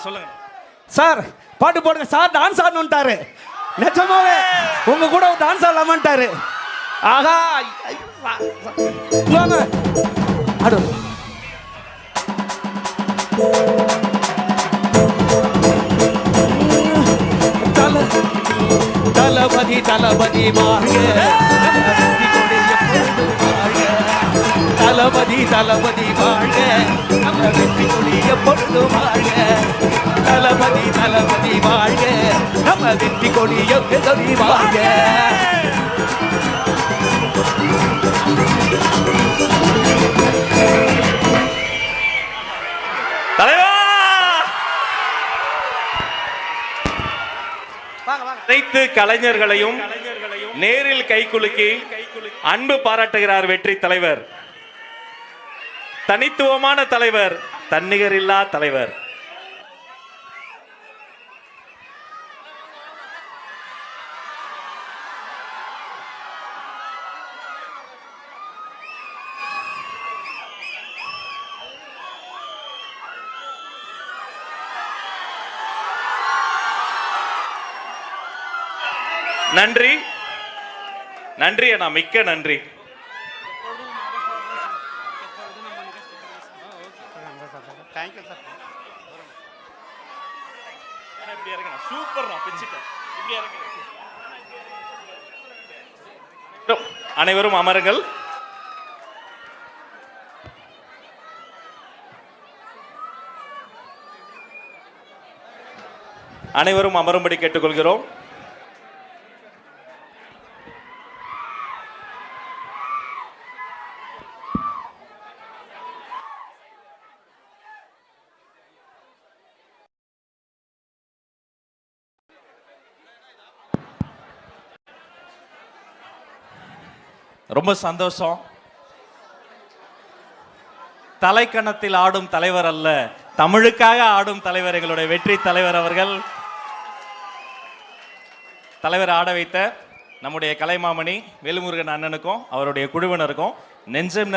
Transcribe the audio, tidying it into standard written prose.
சொல்லுங்க சார். பாட்டு போடுங்க சார். டான்ஸ் ஆடணும்ட்டாரு. நிஜமாவே உங்க கூட டான்ஸ் ஆடலாமான்ட்டாரு. ஆஹா வாங்க ஆடு. தளபதி தளபதி வாழ்க, தளபதி தளபதி வாழ்க, நம்ம வெற்றி கொடி எப்பொழுது வாழ்க. தளபதி தளபதி வாழ்க, நம்ம வெற்றி கொடி எப்பொழுது வாழ்க. அனைத்து கலைஞர்களையும் நேரில் கைகுலுக்கி அன்பு பாராட்டுகிறார் வெற்றி தலைவர். தனித்துவமான தலைவர், தன்னிகரில்லா தலைவர். நன்றி நன்றி அண்ணா, மிக்க நன்றி. அனைவரும் அமருங்கள். அனைவரும் அமரும்படி கேட்டுக்கொள்கிறோம். ரொம்ப சந்தோஷம். தலைக்கணத்தில் ஆடும் தலைவர் அல்ல, தமிழுக்காக ஆடும் தலைவர் எங்களுடைய வெற்றி தலைவர் அவர்கள். தலைவர் ஆட வைத்த நம்முடைய கலைமாமணி வேலுமுருகன் அண்ணனுக்கும் அவருடைய குழுவினருக்கும் நெஞ்சம்